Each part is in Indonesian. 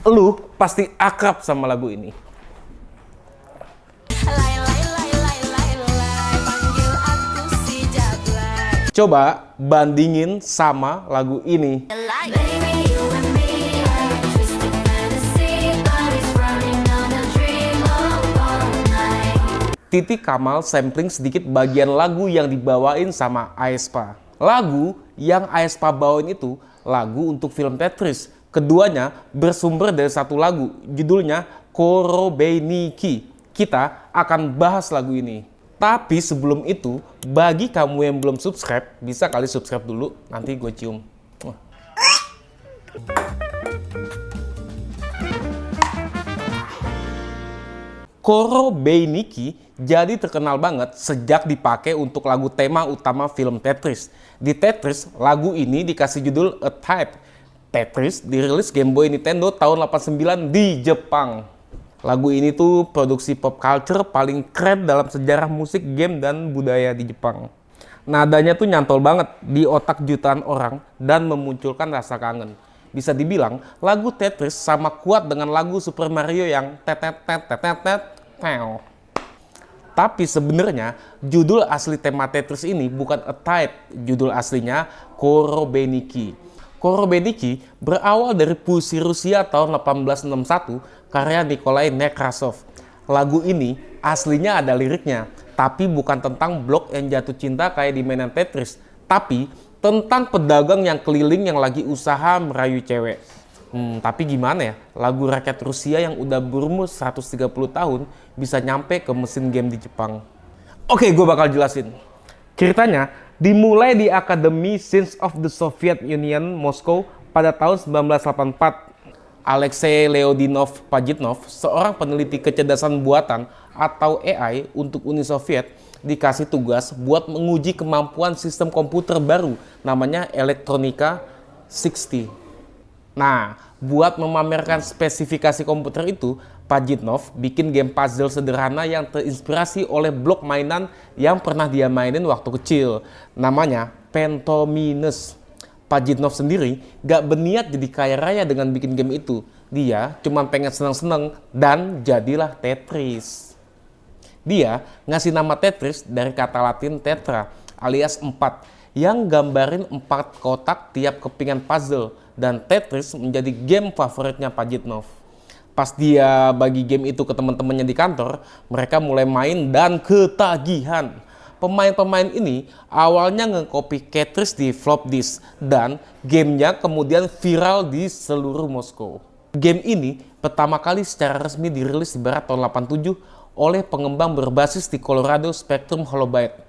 Lu pasti akrab sama lagu ini. Coba bandingin sama lagu ini. Titi Kamal sampling sedikit bagian lagu yang dibawain sama aespa. Lagu yang aespa bawain itu lagu untuk film Tetris. Keduanya bersumber dari satu lagu, judulnya Korobeniki. Kita akan bahas lagu ini. Tapi sebelum itu, bagi kamu yang belum subscribe, bisa kali subscribe dulu, nanti gue cium. Korobeniki jadi terkenal banget sejak dipakai untuk lagu tema utama film Tetris. Di Tetris, lagu ini dikasih judul A Type. Tetris dirilis Game Boy Nintendo tahun 89 di Jepang. Lagu ini tuh produksi pop culture paling keren dalam sejarah musik, game, dan budaya di Jepang. Nadanya tuh nyantol banget di otak jutaan orang dan memunculkan rasa kangen. Bisa dibilang lagu Tetris sama kuat dengan lagu Super Mario yang tetet. Tapi sebenarnya judul asli tema Tetris ini bukan A Type, judul aslinya Korobeniki. Korobeniki berawal dari puisi Rusia tahun 1861 karya Nikolai Nekrasov. Lagu ini aslinya ada liriknya, tapi bukan tentang blok yang jatuh cinta kayak di mainan Tetris, tapi tentang pedagang yang keliling yang lagi usaha merayu cewek. Tapi gimana ya, lagu rakyat Rusia yang udah berumur 130 tahun bisa nyampe ke mesin game di Jepang? Oke, gue bakal jelasin. Ceritanya dimulai di Akademi Science of the Soviet Union, Moskow pada tahun 1984. Alexei Leonidov Pajitnov, seorang peneliti kecerdasan buatan atau AI untuk Uni Soviet, dikasih tugas buat menguji kemampuan sistem komputer baru namanya Elektronika 60. Nah, buat memamerkan spesifikasi komputer itu, Pajitnov bikin game puzzle sederhana yang terinspirasi oleh blok mainan yang pernah dia mainin waktu kecil. Namanya Pentomines. Pajitnov sendiri gak berniat jadi kaya raya dengan bikin game itu. Dia cuma pengen seneng-seneng dan jadilah Tetris. Dia ngasih nama Tetris dari kata Latin tetra alias 4 yang gambarin 4 kotak tiap kepingan puzzle, dan Tetris menjadi game favoritnya Pajitnov. Pas dia bagi game itu ke teman-temannya di kantor, mereka mulai main dan ketagihan. Pemain-pemain ini awalnya nge-copy Tetris di flop disk dan gamenya kemudian viral di seluruh Moskow. Game ini pertama kali secara resmi dirilis di barat tahun 87 oleh pengembang berbasis di Colorado Spectrum Holobyte.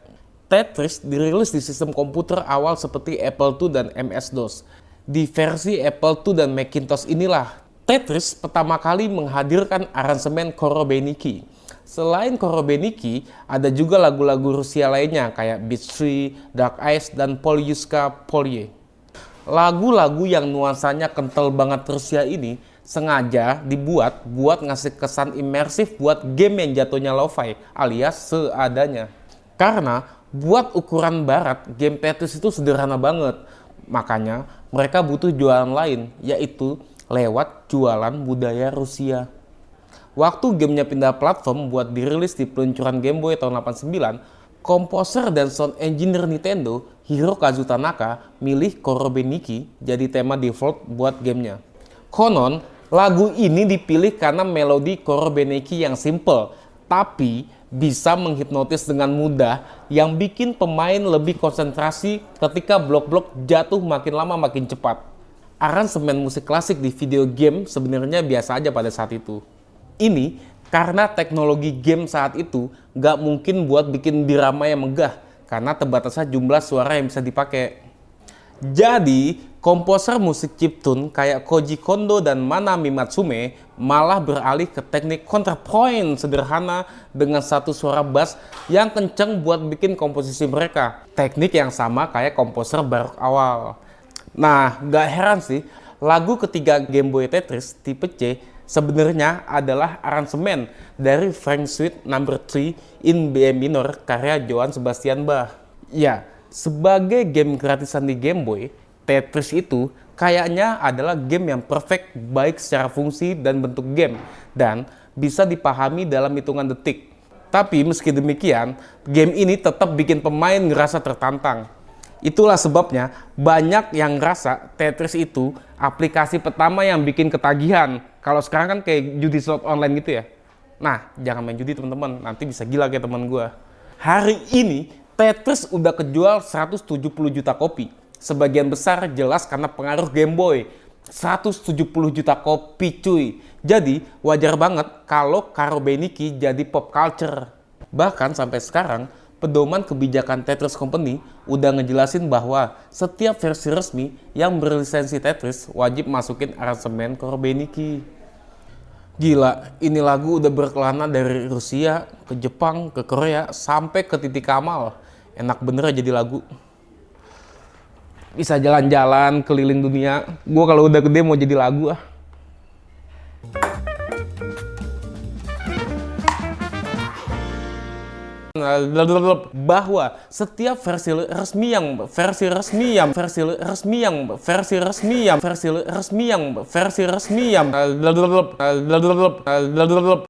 Tetris dirilis di sistem komputer awal seperti Apple II dan MS-DOS. Di versi Apple II dan Macintosh inilah Tetris pertama kali menghadirkan aransemen Korobeniki. Selain Korobeniki, ada juga lagu-lagu Rusia lainnya kayak Beach Tree, Dark Ice, dan Polyuska Polye. Lagu-lagu yang nuansanya kental banget Rusia ini sengaja dibuat buat ngasih kesan imersif buat game yang jatuhnya lo-fi alias seadanya. Karena buat ukuran barat, game Tetris itu sederhana banget. Makanya mereka butuh jualan lain, yaitu lewat jualan budaya Rusia. Waktu gamenya pindah platform buat dirilis di peluncuran Game Boy tahun 89, komposer dan sound engineer Nintendo, Hirokazu Tanaka, milih Korobeniki jadi tema default buat gamenya. Konon, lagu ini dipilih karena melodi Korobeniki yang simple, tapi bisa menghipnotis dengan mudah yang bikin pemain lebih konsentrasi ketika blok-blok jatuh makin lama makin cepat. Aransemen musik klasik di video game sebenarnya biasa aja pada saat itu. Ini karena teknologi game saat itu nggak mungkin buat bikin birama yang megah karena terbatasnya jumlah suara yang bisa dipakai. Jadi, komposer musik chiptune kayak Koji Kondo dan Manami Matsume malah beralih ke teknik counterpoint sederhana dengan satu suara bass yang kenceng buat bikin komposisi mereka. Teknik yang sama kayak komposer barok awal. Nah, gak heran sih, lagu ketiga Game Boy Tetris tipe C sebenarnya adalah aransemen dari Frank Suite No. 3 in B minor karya Johann Sebastian Bach. Ya, sebagai game gratisan di Game Boy, Tetris itu kayaknya adalah game yang perfect baik secara fungsi dan bentuk game dan bisa dipahami dalam hitungan detik. Tapi meski demikian, game ini tetap bikin pemain ngerasa tertantang. Itulah sebabnya banyak yang ngerasa Tetris itu aplikasi pertama yang bikin ketagihan. Kalau sekarang kan kayak judi slot online gitu ya. Nah, jangan main judi teman-teman, nanti bisa gila kayak teman gue. Hari ini Tetris udah kejual 170 juta kopi. Sebagian besar jelas karena pengaruh Game Boy. 170 juta kopi cuy. Jadi wajar banget kalau Karo Beniki jadi pop culture. Bahkan sampai sekarang pedoman kebijakan Tetris Company udah ngejelasin bahwa setiap versi resmi yang berlisensi Tetris wajib masukin aransemen Karo Beniki. Gila, ini lagu udah berkelana dari Rusia ke Jepang ke Korea sampai ke Titik Kamal. Enak bener jadi lagu. Bisa jalan-jalan keliling dunia. Gue kalau udah gede mau jadi lagu ah. Bahwa setiap versi resmi yang